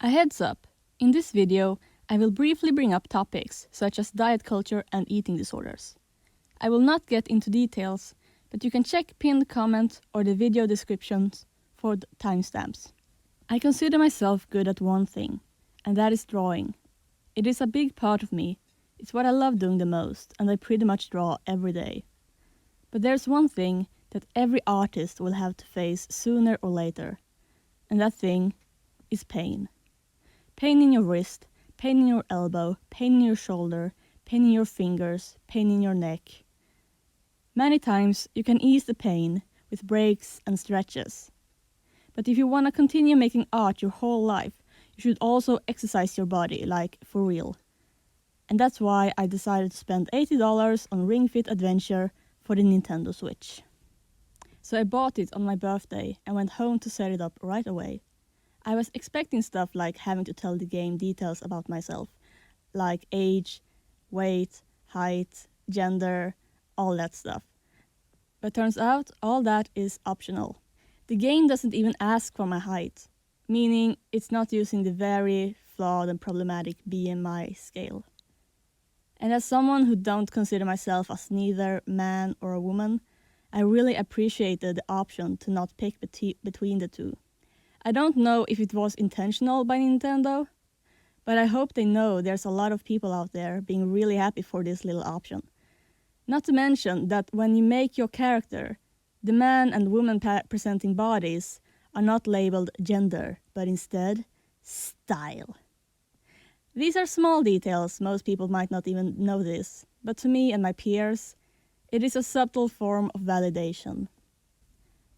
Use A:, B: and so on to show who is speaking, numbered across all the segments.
A: A heads up, in this video I will briefly bring up topics such as diet culture and eating disorders. I will not get into details, but you can check pinned comment or the video descriptions for the timestamps. I consider myself good at one thing, and that is drawing. It is a big part of me, it's what I love doing the most, and I pretty much draw every day. But there's one thing that every artist will have to face sooner or later, and that thing is pain. Pain in your wrist, pain in your elbow, pain in your shoulder, pain in your fingers, pain in your neck. Many times you can ease the pain with breaks and stretches. But if you want to continue making art your whole life, you should also exercise your body, like for real. And that's why I decided to spend $80 on Ringfit Adventure for the Nintendo Switch. So I bought it on my birthday and went home to set it up right away. I was expecting stuff like having to tell the game details about myself, like age, weight, height, gender, all that stuff. But turns out all that is optional. The game doesn't even ask for my height, meaning it's not using the very flawed and problematic BMI scale. And as someone who don't consider myself as neither man or a woman, I really appreciated the option to not pick between the two. I don't know if it was intentional by Nintendo, but I hope they know there's a lot of people out there being really happy for this little option. Not to mention that when you make your character, the man and woman presenting bodies are not labeled gender, but instead style. These are small details most people might not even notice, but to me and my peers, it is a subtle form of validation.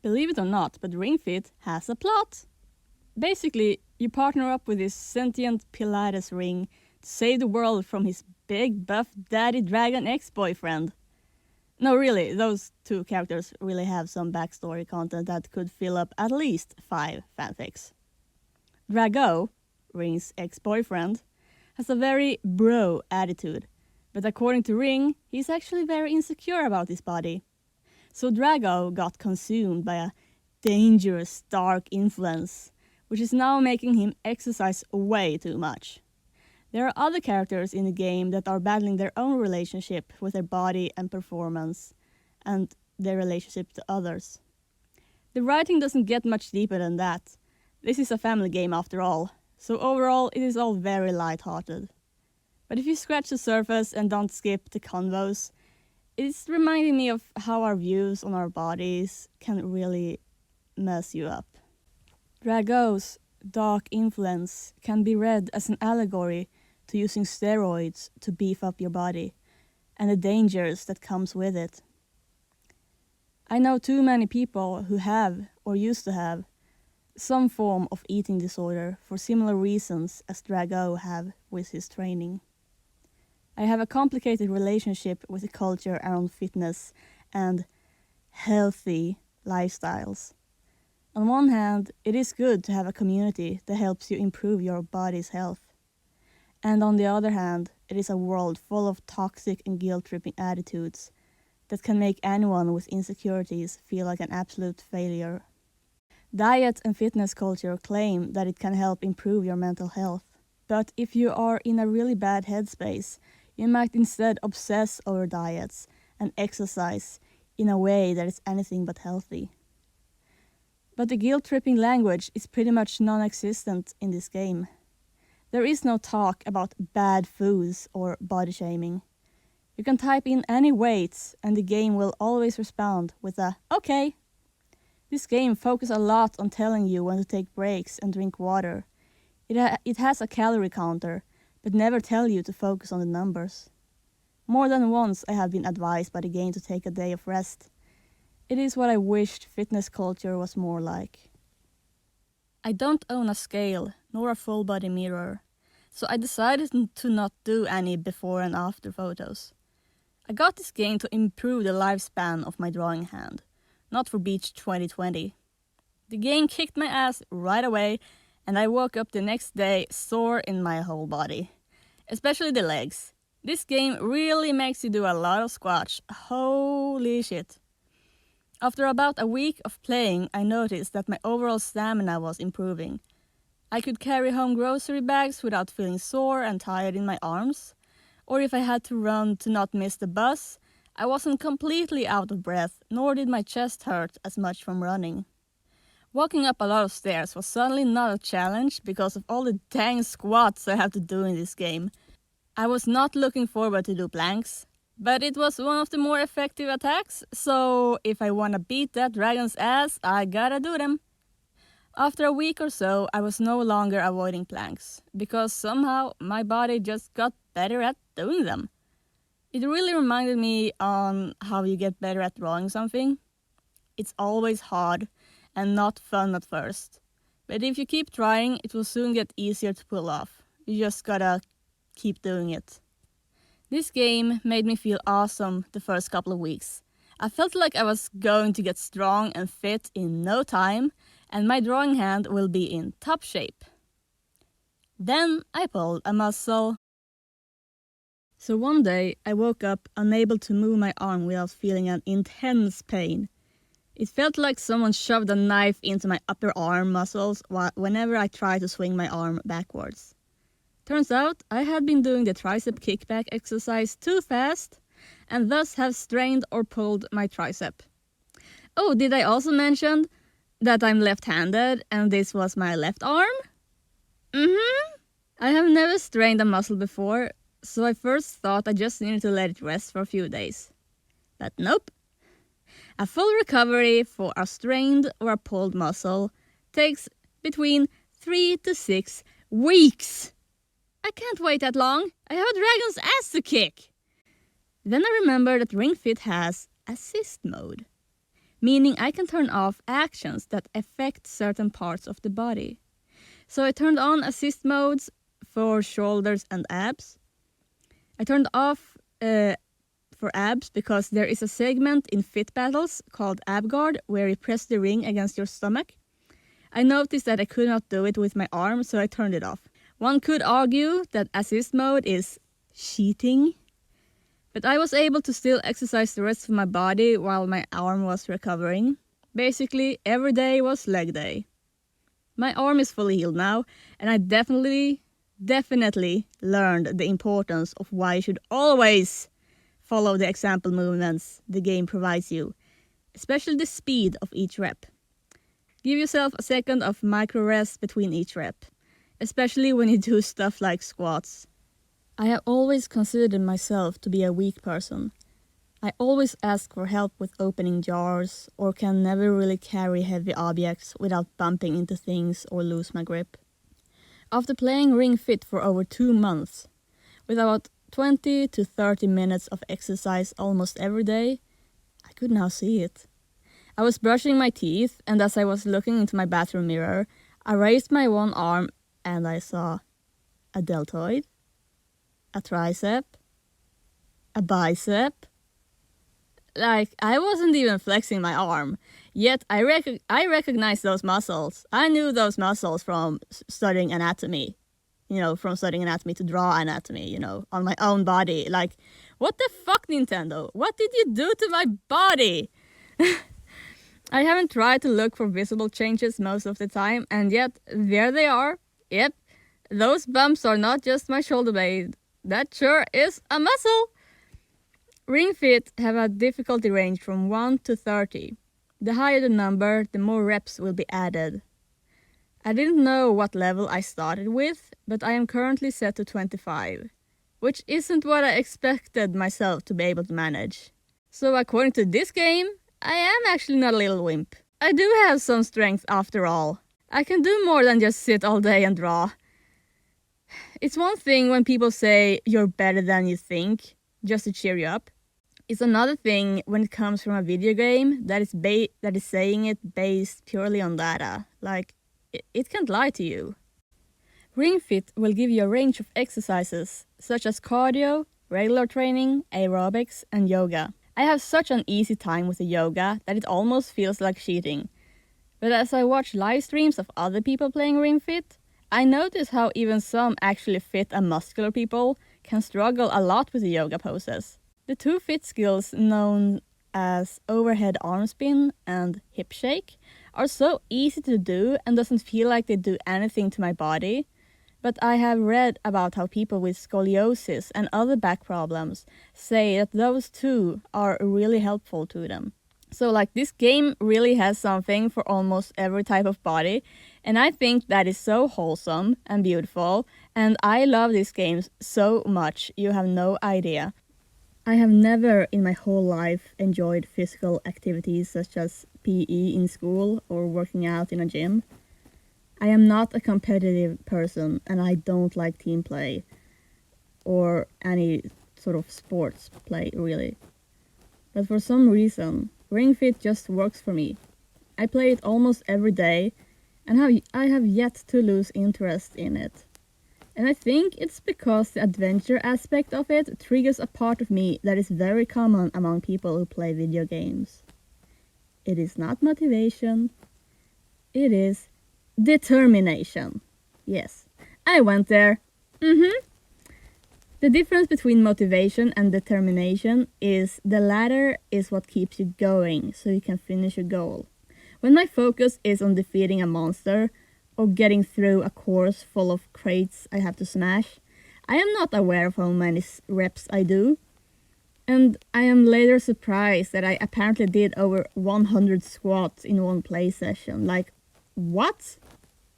A: Believe it or not, but Ring Fit has a plot. Basically, you partner up with this sentient Pilates ring to save the world from his big buff daddy dragon ex-boyfriend. No, really, those two characters really have some backstory content that could fill up at least 5 fanfics. Drago, Ring's ex-boyfriend, has a very bro attitude, but according to Ring, he's actually very insecure about his body. So Drago got consumed by a dangerous dark influence, which is now making him exercise way too much. There are other characters in the game that are battling their own relationship with their body and performance, and their relationship to others. The writing doesn't get much deeper than that. This is a family game after all, so overall it is all very light-hearted. But if you scratch the surface and don't skip the convos, it's reminding me of how our views on our bodies can really mess you up. Drago's dark influence can be read as an allegory to using steroids to beef up your body, and the dangers that comes with it. I know too many people who have, or used to have, some form of eating disorder for similar reasons as Drago have with his training. I have a complicated relationship with the culture around fitness and healthy lifestyles. On one hand, it is good to have a community that helps you improve your body's health. And on the other hand, it is a world full of toxic and guilt-tripping attitudes that can make anyone with insecurities feel like an absolute failure. Diet and fitness culture claim that it can help improve your mental health. But if you are in a really bad headspace, you might instead obsess over diets and exercise in a way that is anything but healthy. But the guilt-tripping language is pretty much non-existent in this game. There is no talk about bad foods or body shaming. You can type in any weights and the game will always respond with a "okay." This game focuses a lot on telling you when to take breaks and drink water. It has a calorie counter, but never tell you to focus on the numbers. More than once I have been advised by the game to take a day of rest. It is what I wished fitness culture was more like. I don't own a scale, nor a full body mirror, so I decided to not do any before and after photos. I got this game to improve the lifespan of my drawing hand, not for Beach 2020. The game kicked my ass right away, and I woke up the next day sore in my whole body, especially the legs. This game really makes you do a lot of squats, holy shit. After about a week of playing, I noticed that my overall stamina was improving. I could carry home grocery bags without feeling sore and tired in my arms. Or if I had to run to not miss the bus, I wasn't completely out of breath, nor did my chest hurt as much from running. Walking up a lot of stairs was suddenly not a challenge because of all the dang squats I have to do in this game. I was not looking forward to do planks, but it was one of the more effective attacks, so if I wanna beat that dragon's ass, I gotta do them. After a week or so, I was no longer avoiding planks, because somehow my body just got better at doing them. It really reminded me on how you get better at drawing something. It's always hard and not fun at first, but if you keep trying, it will soon get easier to pull off. You just gotta keep doing it. This game made me feel awesome the first couple of weeks. I felt like I was going to get strong and fit in no time, and my drawing hand will be in top shape. Then I pulled a muscle. So one day I woke up unable to move my arm without feeling an intense pain. It felt like someone shoved a knife into my upper arm muscles whenever I tried to swing my arm backwards. Turns out I had been doing the tricep kickback exercise too fast and thus have strained or pulled my tricep. Oh, did I also mention that I'm left-handed and this was my left arm? I have never strained a muscle before, so I first thought I just needed to let it rest for a few days. But nope. A full recovery for a strained or a pulled muscle takes between 3 to 6 weeks. I can't wait that long. I have a dragon's ass to kick. Then I remember that Ringfit has assist mode, meaning I can turn off actions that affect certain parts of the body. So I turned on assist modes for shoulders and abs. I turned off for abs because there is a segment in Fit Battles called Ab Guard where you press the ring against your stomach. I noticed that I could not do it with my arm, so I turned it off. One could argue that assist mode is cheating, but I was able to still exercise the rest of my body while my arm was recovering. Basically, every day was leg day. My arm is fully healed now, and I definitely learned the importance of why you should always follow the example movements the game provides you, especially the speed of each rep. Give yourself a second of micro rest between each rep, especially when you do stuff like squats. I have always considered myself to be a weak person. I always ask for help with opening jars or can never really carry heavy objects without bumping into things or lose my grip. After playing Ring Fit for over 2 months, with about 20 to 30 minutes of exercise almost every day, I could now see it. I was brushing my teeth, and as I was looking into my bathroom mirror, I raised my one arm and I saw a deltoid, a tricep, a bicep. Like, I wasn't even flexing my arm, yet I recognized those muscles. I knew those muscles from studying anatomy. From studying anatomy to draw anatomy, on my own body. Like, what the fuck, Nintendo? What did you do to my body? I haven't tried to look for visible changes most of the time, and yet there they are. Yep, those bumps are not just my shoulder blade. That sure is a muscle. Ring Fit have a difficulty range from 1 to 30. The higher the number, the more reps will be added. I didn't know what level I started with, but I am currently set to 25, which isn't what I expected myself to be able to manage. So according to this game, I am actually not a little wimp. I do have some strength after all. I can do more than just sit all day and draw. It's one thing when people say you're better than you think, just to cheer you up. It's another thing when it comes from a video game that is saying it based purely on data. Like, it can't lie to you. Ring Fit will give you a range of exercises, such as cardio, regular training, aerobics, and yoga. I have such an easy time with the yoga that it almost feels like cheating. But as I watch live streams of other people playing Ring Fit, I notice how even some actually fit and muscular people can struggle a lot with the yoga poses. The 2 fit skills known as overhead arm spin and hip shake are so easy to do and doesn't feel like they do anything to my body. But I have read about how people with scoliosis and other back problems say that those two are really helpful to them. So like this game really has something for almost every type of body, and I think that is so wholesome and beautiful, and I love these games so much you have no idea. I have never in my whole life enjoyed physical activities such as PE in school or working out in a gym. I am not a competitive person and I don't like team play or any sort of sports play really. But for some reason, Ringfit just works for me. I play it almost every day and I have yet to lose interest in it. And I think it's because the adventure aspect of it triggers a part of me that is very common among people who play video games. It is not motivation. It is determination. Yes, I went there. The difference between motivation and determination is the latter is what keeps you going so you can finish your goal. When my focus is on defeating a monster or getting through a course full of crates I have to smash, I am not aware of how many reps I do. And I am later surprised that I apparently did over 100 squats in one play session. Like, what?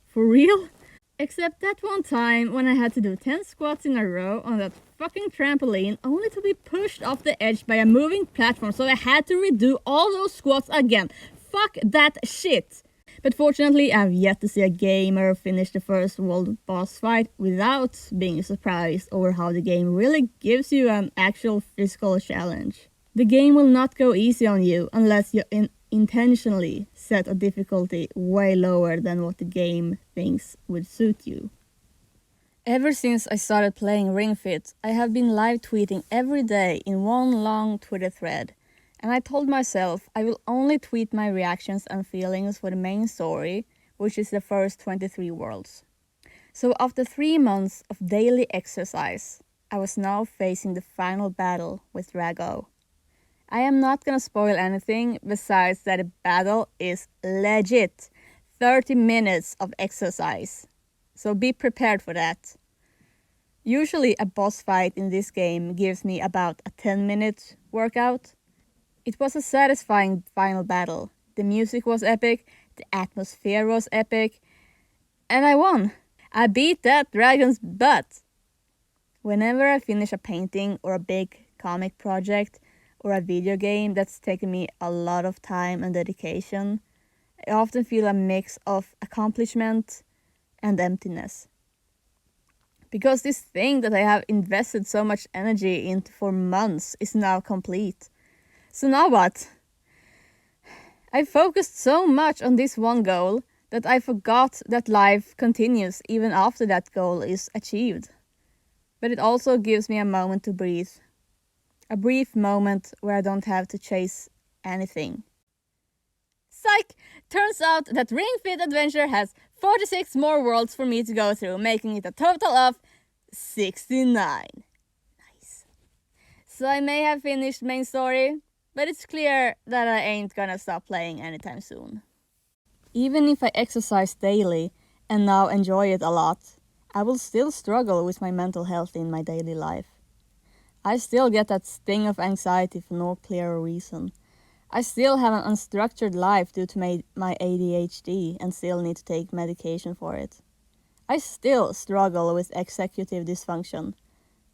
A: For real? Except that one time when I had to do 10 squats in a row on that fucking trampoline only to be pushed off the edge by a moving platform, so I had to redo all those squats again. Fuck that shit! But fortunately I have yet to see a gamer finish the first world boss fight without being surprised over how the game really gives you an actual physical challenge. The game will not go easy on you unless you intentionally set a difficulty way lower than what the game thinks would suit you. Ever since I started playing Ring Fit, I have been live tweeting every day in one long Twitter thread, and I told myself I will only tweet my reactions and feelings for the main story, which is the first 23 worlds. So after 3 months of daily exercise, I was now facing the final battle with Drago. I am not gonna spoil anything besides that the battle is legit. 30 minutes of exercise. So be prepared for that. Usually a boss fight in this game gives me about a 10-minute workout. It was a satisfying final battle. The music was epic, the atmosphere was epic, and I won. I beat that dragon's butt. Whenever I finish a painting or a big comic project, or a video game that's taken me a lot of time and dedication, I often feel a mix of accomplishment and emptiness. Because this thing that I have invested so much energy into for months is now complete. So now what? I focused so much on this one goal that I forgot that life continues even after that goal is achieved. But it also gives me a moment to breathe. A brief moment where I don't have to chase anything. Psych! Turns out that Ring Fit Adventure has 46 more worlds for me to go through, making it a total of 69. Nice. So I may have finished main story, but it's clear that I ain't gonna stop playing anytime soon. Even if I exercise daily and now enjoy it a lot, I will still struggle with my mental health in my daily life. I still get that sting of anxiety for no clear reason. I still have an unstructured life due to my ADHD and still need to take medication for it. I still struggle with executive dysfunction.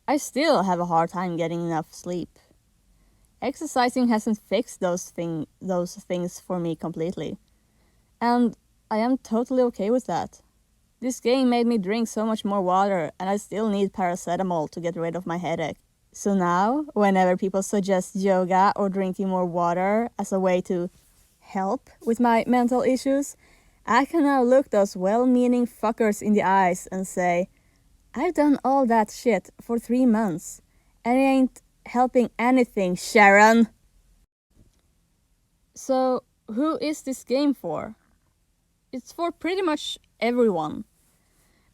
A: I still have a hard time getting enough sleep. Exercising hasn't fixed those things for me completely. And I am totally okay with that. This game made me drink so much more water and I still need paracetamol to get rid of my headache. So now, whenever people suggest yoga or drinking more water as a way to help with my mental issues, I can now look those well-meaning fuckers in the eyes and say, I've done all that shit for 3 months, and it ain't helping anything, Sharon. So, who is this game for? It's for pretty much everyone.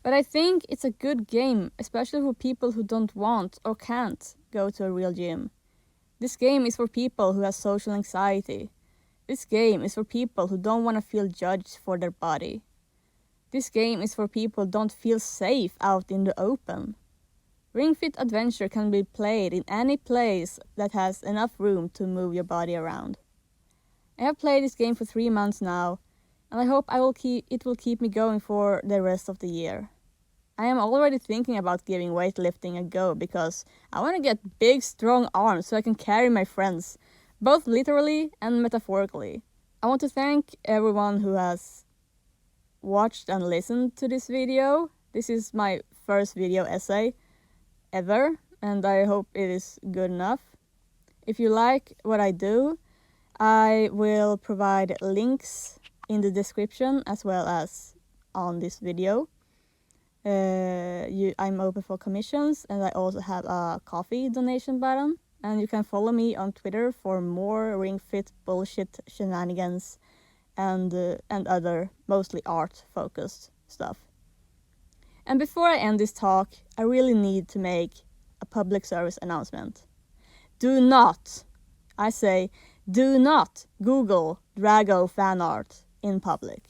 A: But I think it's a good game, especially for people who don't want or can't go to a real gym. This game is for people who have social anxiety, This game is for people who don't want to feel judged for their body. This game is for people who don't feel safe out in the open. Ringfit Adventure can be played in any place that has enough room to move your body around. I have played this game for 3 months now, and I hope it will keep me going for the rest of the year. I am already thinking about giving weightlifting a go because I want to get big, strong arms so I can carry my friends, both literally and metaphorically. I want to thank everyone who has watched and listened to this video. This is my first video essay ever, and I hope it is good enough. If you like what I do, I will provide links in the description as well as on this video. I'm open for commissions, and I also have a coffee donation button. And you can follow me on Twitter for more Ringfit bullshit shenanigans and other mostly art-focused stuff. And before I end this talk, I really need to make a public service announcement. Do not, I say, do not Google Drago fan art in public.